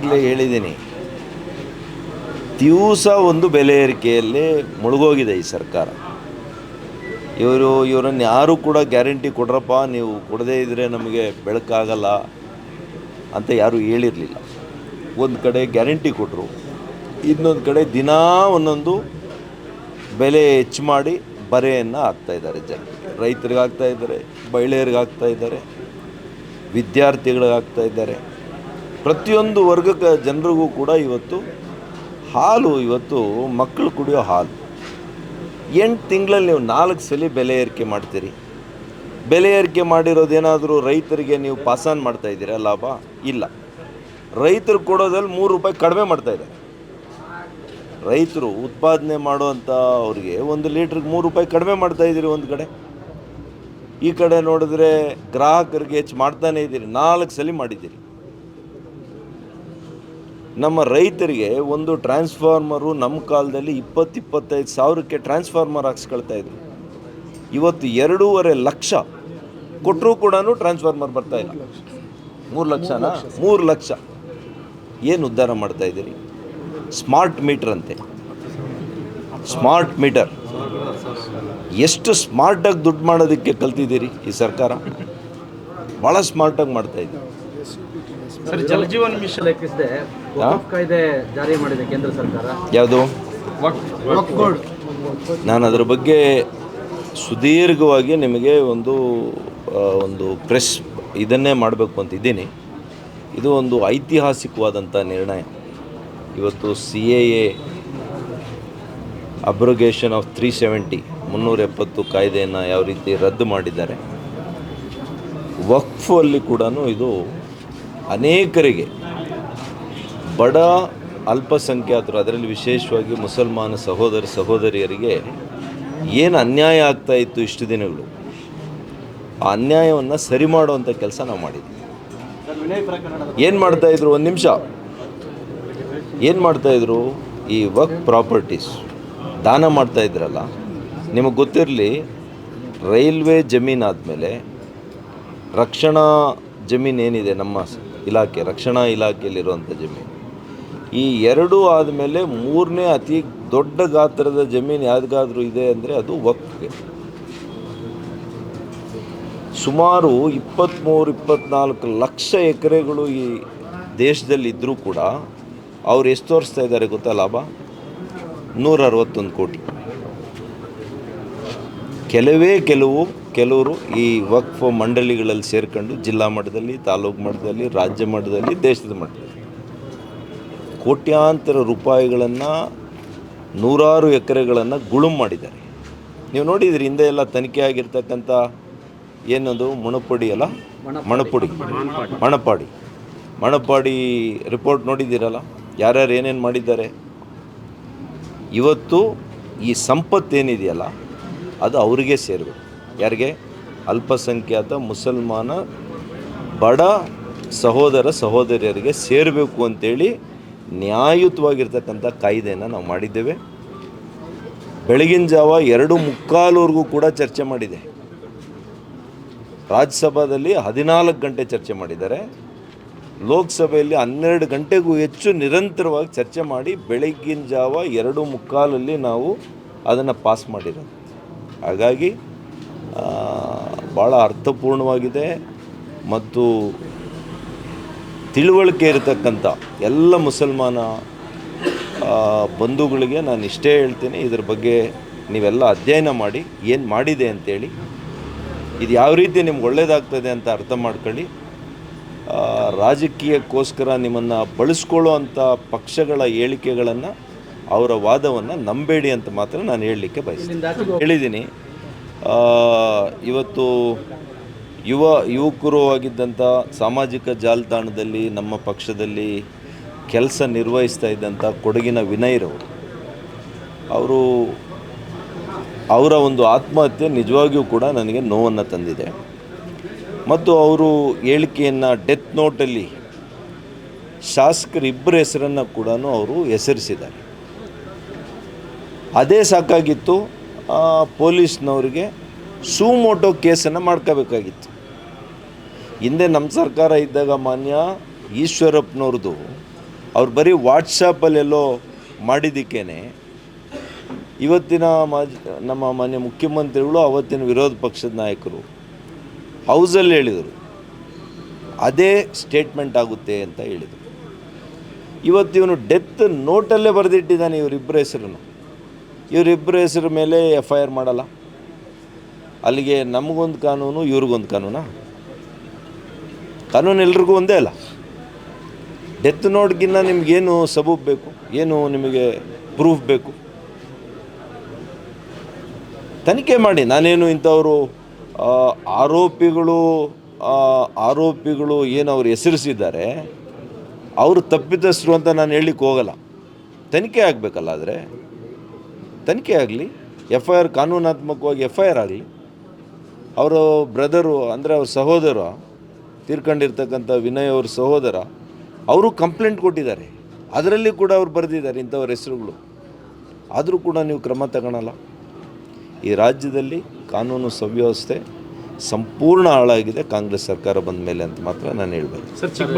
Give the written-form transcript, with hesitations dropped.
ಈಗಾಗಲೇ ಹೇಳಿದ್ದೀನಿ, ದಿವಸ ಒಂದು ಬೆಲೆ ಏರಿಕೆಯಲ್ಲಿ ಮುಳುಗೋಗಿದೆ ಈ ಸರ್ಕಾರ. ಇವರನ್ನು ಯಾರೂ ಕೂಡ ಗ್ಯಾರಂಟಿ ಕೊಡ್ರಪ್ಪ, ನೀವು ಕೊಡದೇ ಇದ್ದರೆ ನಮಗೆ ಬೆಳಕಾಗಲ್ಲ ಅಂತ ಯಾರೂ ಹೇಳಿರಲಿಲ್ಲ. ಒಂದು ಕಡೆ ಗ್ಯಾರಂಟಿ ಕೊಟ್ಟರು, ಇನ್ನೊಂದು ಕಡೆ ದಿನಾ ಒಂದೊಂದು ಬೆಲೆ ಹೆಚ್ಚು ಮಾಡಿ ಬರೆಯನ್ನು ಹಾಕ್ತಾಯಿದ್ದಾರೆ. ರೈತರಿಗೆ ಹಾಕ್ತಾಯಿದ್ದಾರೆ, ಮಹಿಳೆಯರಿಗೆ ಹಾಕ್ತಾಯಿದ್ದಾರೆ, ವಿದ್ಯಾರ್ಥಿಗಳಿಗೆ ಹಾಕ್ತಾಯಿದ್ದಾರೆ. ಪ್ರತಿಯೊಂದು ವರ್ಗದ ಜನರಿಗೂ ಕೂಡ ಇವತ್ತು ಮಕ್ಕಳು ಕುಡಿಯೋ ಹಾಲು 8 ತಿಂಗಳಲ್ಲಿ ನೀವು 4 ಸಲ ಬೆಲೆ ಏರಿಕೆ ಮಾಡ್ತೀರಿ. ಬೆಲೆ ಏರಿಕೆ ಮಾಡಿರೋದೇನಾದರೂ ರೈತರಿಗೆ ನೀವು ಪಾಸಾನ್ ಮಾಡ್ತಾಯಿದ್ದೀರಾ ಲಾಭ? ಇಲ್ಲ. ರೈತರು ಕೊಡೋದ್ರಲ್ಲಿ 3 ರೂಪಾಯಿ ಕಡಿಮೆ ಮಾಡ್ತಾಯಿದ್ದಾರೆ. ರೈತರು ಉತ್ಪಾದನೆ ಮಾಡುವಂಥ ಅವ್ರಿಗೆ 1 ಲೀಟ್ರಿಗೆ 3 ರೂಪಾಯಿ ಕಡಿಮೆ ಮಾಡ್ತಾಯಿದ್ದೀರಿ ಒಂದು ಕಡೆ. ಈ ಕಡೆ ನೋಡಿದ್ರೆ ಗ್ರಾಹಕರಿಗೆ ಹೆಚ್ಚು ಮಾಡ್ತಾನೇ ಇದ್ದೀರಿ, 4 ಸಲ ಮಾಡಿದ್ದೀರಿ. ನಮ್ಮ ರೈತರಿಗೆ ಒಂದು ಟ್ರಾನ್ಸ್ಫಾರ್ಮರು ನಮ್ಮ ಕಾಲದಲ್ಲಿ 20-25 ಸಾವಿರಕ್ಕೆ ಟ್ರಾನ್ಸ್ಫಾರ್ಮರ್ ಹಾಕ್ಸ್ಕೊಳ್ತಾಯಿದ್ರು. ಇವತ್ತು 2.5 ಲಕ್ಷ ಕೊಟ್ಟರೂ ಕೂಡ ಟ್ರಾನ್ಸ್ಫಾರ್ಮರ್ ಬರ್ತಾಯಿಲ್ಲ. 3 ಲಕ್ಷನಾ? 3 ಲಕ್ಷ. ಏನು ಉದ್ಧಾರ ಮಾಡ್ತಾಯಿದ್ದೀರಿ? ಸ್ಮಾರ್ಟ್ ಮೀಟರ್ ಅಂತೆ. ಸ್ಮಾರ್ಟ್ ಮೀಟರ್ ಎಷ್ಟು ಸ್ಮಾರ್ಟಾಗಿ ದುಡ್ಡು ಮಾಡೋದಕ್ಕೆ ಕಲ್ತಿದ್ದೀರಿ ಈ ಸರ್ಕಾರ. ಭಾಳ ಸ್ಮಾರ್ಟಾಗಿ ಮಾಡ್ತಾಯಿದ್ದೀರಿ. ಸರ್, ಜಲಜೀವನ್ ಮಿಷನ್ ಲೆಕ್ಕಿಸದೆ ಕಾಯ್ದೆ ಜಾರಿ ಮಾಡಿದೆ ಕೇಂದ್ರ ಸರ್ಕಾರ. ಯಾವುದು? ನಾನು ಅದರ ಬಗ್ಗೆ ಸುದೀರ್ಘವಾಗಿ ನಿಮಗೆ ಒಂದು ಪ್ರೆಸ್ ಇದನ್ನೇ ಮಾಡಬೇಕು ಅಂತಿದ್ದೀನಿ. ಇದು ಒಂದು ಐತಿಹಾಸಿಕವಾದಂಥ ನಿರ್ಣಯ. ಇವತ್ತು CAA ಅಬ್ರೋಗೇಷನ್ ಆಫ್ 370 ಕಾಯ್ದೆಯನ್ನು ಯಾವ ರೀತಿ ರದ್ದು ಮಾಡಿದ್ದಾರೆ. ವಕ್ಫಲ್ಲಿ ಕೂಡ ಇದು ಅನೇಕರಿಗೆ, ಬಡ ಅಲ್ಪಸಂಖ್ಯಾತರು, ಅದರಲ್ಲಿ ವಿಶೇಷವಾಗಿ ಮುಸಲ್ಮಾನ ಸಹೋದರಿಯರಿಗೆ ಏನು ಅನ್ಯಾಯ ಆಗ್ತಾಯಿತ್ತು ಇಷ್ಟು ದಿನಗಳು, ಆ ಅನ್ಯಾಯವನ್ನು ಸರಿ ಮಾಡುವಂಥ ಕೆಲಸ ನಾವು ಮಾಡಿದ್ವಿ. ಏನು ಮಾಡ್ತಾಯಿದ್ರು? ಒಂದು ನಿಮಿಷ. ಏನು ಮಾಡ್ತಾಯಿದ್ರು? ಈ ವಕ್ಫ್ ಪ್ರಾಪರ್ಟೀಸ್ ದಾನ ಮಾಡ್ತಾಯಿದ್ರಲ್ಲ, ನಿಮಗೆ ಗೊತ್ತಿರಲಿ, ರೈಲ್ವೆ ಜಮೀನಾದಮೇಲೆ ರಕ್ಷಣಾ ಜಮೀನು ಏನಿದೆ, ನಮ್ಮ ಇಲಾಖೆ ರಕ್ಷಣಾ ಇಲಾಖೆಯಲ್ಲಿರುವಂಥ ಜಮೀನು, ಈ 2 ಆದಮೇಲೆ 3ನೇ ಅತಿ ದೊಡ್ಡ ಗಾತ್ರದ ಜಮೀನು ಯಾವುದಾದ್ರೂ ಇದೆ ಅಂದರೆ ಅದು ವಕ್ಫ್ಗೆ. ಸುಮಾರು 23-24 ಲಕ್ಷ ಎಕರೆಗಳು ಈ ದೇಶದಲ್ಲಿ ಇದ್ದರೂ ಕೂಡ ಅವ್ರು ಎಷ್ಟು ತೋರಿಸ್ತಾ ಇದ್ದಾರೆ ಗೊತ್ತಾ ಲಾಭ? 161 ಕೋಟಿ. ಕೆಲವರು ಈ ವಕ್ಫ್ ಮಂಡಳಿಗಳಲ್ಲಿ ಸೇರ್ಕೊಂಡು ಜಿಲ್ಲಾ ಮಟ್ಟದಲ್ಲಿ, ತಾಲೂಕು ಮಟ್ಟದಲ್ಲಿ, ರಾಜ್ಯ ಮಟ್ಟದಲ್ಲಿ, ದೇಶದ ಮಟ್ಟದಲ್ಲಿ ಕೋಟ್ಯಾಂತರ ರೂಪಾಯಿಗಳನ್ನು, 100 ಎಕರೆಗಳನ್ನು ಗುಳುಂ ಮಾಡಿದ್ದಾರೆ. ನೀವು ನೋಡಿದ್ರಿ ಹಿಂದೆ ಎಲ್ಲ ತನಿಖೆ ಆಗಿರ್ತಕ್ಕಂಥ ಏನದು ಮಣಪಾಡಿ ರಿಪೋರ್ಟ್ ನೋಡಿದ್ದೀರಲ್ಲ, ಯಾರ್ಯಾರು ಏನೇನು ಮಾಡಿದ್ದಾರೆ. ಇವತ್ತು ಈ ಸಂಪತ್ತೇನಿದೆಯಲ್ಲ ಅದು ಅವರಿಗೆ ಸೇರಬೇಕು. ಯಾರಿಗೆ? ಅಲ್ಪಸಂಖ್ಯಾತ ಮುಸಲ್ಮಾನ ಬಡ ಸಹೋದರಿಯರಿಗೆ ಸೇರಬೇಕು ಅಂತೇಳಿ ನ್ಯಾಯಯುತವಾಗಿರ್ತಕ್ಕಂಥ ಕಾಯ್ದೆಯನ್ನು ನಾವು ಮಾಡಿದ್ದೇವೆ. ಬೆಳಗಿನ ಜಾವ 2:45ವರೆಗೂ ಕೂಡ ಚರ್ಚೆ ಮಾಡಿದೆ. ರಾಜ್ಯಸಭಾದಲ್ಲಿ 14 ಗಂಟೆ ಚರ್ಚೆ ಮಾಡಿದ್ದಾರೆ. ಲೋಕಸಭೆಯಲ್ಲಿ 12 ಗಂಟೆಗೂ ಹೆಚ್ಚು ನಿರಂತರವಾಗಿ ಚರ್ಚೆ ಮಾಡಿ ಬೆಳಗಿನ ಜಾವ 2:45 ನಾವು ಅದನ್ನು ಪಾಸ್ ಮಾಡಿರೋದು. ಹಾಗಾಗಿ ಭಾಳ ಅರ್ಥಪೂರ್ಣವಾಗಿದೆ ಮತ್ತು ತಿಳುವಳಿಕೆ ಇರತಕ್ಕಂಥ ಎಲ್ಲ ಮುಸಲ್ಮಾನ ಬಂಧುಗಳಿಗೆ ನಾನು ಇಷ್ಟೇ ಹೇಳ್ತೀನಿ, ಇದ್ರ ಬಗ್ಗೆ ನೀವೆಲ್ಲ ಅಧ್ಯಯನ ಮಾಡಿ ಏನು ಮಾಡಿದೆ ಅಂತೇಳಿ, ಇದು ಯಾವ ರೀತಿ ನಿಮ್ಗೆ ಒಳ್ಳೆಯದಾಗ್ತದೆ ಅಂತ ಅರ್ಥ ಮಾಡ್ಕೊಳ್ಳಿ. ರಾಜಕೀಯಕ್ಕೋಸ್ಕರ ನಿಮ್ಮನ್ನು ಬಳಸ್ಕೊಳ್ಳೋ ಅಂಥ ಪಕ್ಷಗಳ ಹೇಳಿಕೆಗಳನ್ನು, ಅವರ ವಾದವನ್ನು ನಂಬೇಡಿ ಅಂತ ಮಾತ್ರ ನಾನು ಹೇಳಲಿಕ್ಕೆ ಬಯಸ್ತೀನಿ. ಹೇಳಿದ್ದೀನಿ, ಇವತ್ತು ಯುವಕರು ಆಗಿದ್ದಂಥ ಸಾಮಾಜಿಕ ಜಾಲತಾಣದಲ್ಲಿ ನಮ್ಮ ಪಕ್ಷದಲ್ಲಿ ಕೆಲಸ ನಿರ್ವಹಿಸ್ತಾ ಇದ್ದಂಥ ಕೊಡಗಿನ ವಿನಯ್ರವರು, ಅವರ ಒಂದು ಆತ್ಮಹತ್ಯೆ ನಿಜವಾಗಿಯೂ ಕೂಡ ನನಗೆ ನೋವನ್ನು ತಂದಿದೆ. ಮತ್ತು ಅವರು ಹೇಳಿಕೆಯನ್ನು ಡೆತ್ ನೋಟಲ್ಲಿ ಶಾಸಕರಿಬ್ಬರ ಹೆಸರನ್ನು ಕೂಡ ಅವರು ಹೆಸರಿಸಿದ್ದಾರೆ. ಅದೇ ಸಾಕಾಗಿತ್ತು ಪೊಲೀಸ್ನವರಿಗೆ ಸುಮೋಟೋ ಕೇಸನ್ನು ಮಾಡ್ಕೋಬೇಕಾಗಿತ್ತು. ಹಿಂದೆ ನಮ್ಮ ಸರ್ಕಾರ ಇದ್ದಾಗ ಮಾನ್ಯ ಈಶ್ವರಪ್ಪನವ್ರದ್ದು ಅವ್ರು ಬರೀ ವಾಟ್ಸಪ್ಪಲ್ಲೆಲ್ಲೋ ಮಾಡಿದ್ದಕ್ಕೇ ಇವತ್ತಿನ ನಮ್ಮ ಮಾನ್ಯ ಮುಖ್ಯಮಂತ್ರಿಗಳು ಅವತ್ತಿನ ವಿರೋಧ ಪಕ್ಷದ ನಾಯಕರು ಹೌಸಲ್ಲಿ ಹೇಳಿದರು ಅದೇ ಸ್ಟೇಟ್ಮೆಂಟ್ ಆಗುತ್ತೆ ಅಂತ ಹೇಳಿದರು. ಇವತ್ತು ಇವನು ಡೆತ್ ನೋಟಲ್ಲೇ ಬರೆದಿಟ್ಟಿದ್ದಾನೆ ಇವರಿಬ್ಬರ ಹೆಸರನ್ನು. ಇವರಿಬ್ಬರ ಹೆಸರ ಮೇಲೆ FIR ಮಾಡಲ್ಲ. ಅಲ್ಲಿಗೆ ನಮಗೊಂದು ಕಾನೂನು, ಇವ್ರಿಗೊಂದು ಕಾನೂನಾ? ಕಾನೂನು ಎಲ್ರಿಗೂ ಒಂದೇ ಅಲ್ಲ. ಡೆತ್ ನೋಟ್ಗಿನ್ನ ನಿಮಗೇನು ಸಬೂಬ್ ಬೇಕು, ಏನು ನಿಮಗೆ ಪ್ರೂಫ್ ಬೇಕು? ತನಿಖೆ ಮಾಡಿ. ನಾನೇನು ಇಂಥವರು ಆರೋಪಿಗಳು ಏನು ಅವ್ರು ಹೆಸರಿಸಿದ್ದಾರೆ ಅವರು ತಪ್ಪಿತಸ್ಥರು ಅಂತ ನಾನು ಹೇಳಲಿಕ್ಕೆ ಹೋಗಲ್ಲ. ತನಿಖೆ ಆಗಬೇಕಲ್ಲ. ಆದರೆ ತನಿಖೆ ಆಗಲಿ, FIR ಕಾನೂನಾತ್ಮಕವಾಗಿ FIR ಆಗಲಿ. ಅವರ ಬ್ರದರು ಅಂದರೆ ಅವ್ರ ಸಹೋದರ ತೀರ್ಕೊಂಡಿರ್ತಕ್ಕಂಥ ವಿನಯ್ ಅವ್ರ ಸಹೋದರ ಅವರು ಕಂಪ್ಲೇಂಟ್ ಕೊಟ್ಟಿದ್ದಾರೆ. ಅದರಲ್ಲಿ ಕೂಡ ಅವ್ರು ಬರೆದಿದ್ದಾರೆ ಇಂಥವ್ರ ಹೆಸರುಗಳು. ಆದರೂ ಕೂಡ ನೀವು ಕ್ರಮ ತಗೊಳ್ಳಲ್ಲ. ಈ ರಾಜ್ಯದಲ್ಲಿ ಕಾನೂನು ಸುವ್ಯವಸ್ಥೆ ಸಂಪೂರ್ಣ ಹಾಳಾಗಿದೆ ಕಾಂಗ್ರೆಸ್ ಸರ್ಕಾರ ಬಂದ ಮೇಲೆ ಅಂತ ಮಾತ್ರ ನಾನು ಹೇಳಬೇಕು.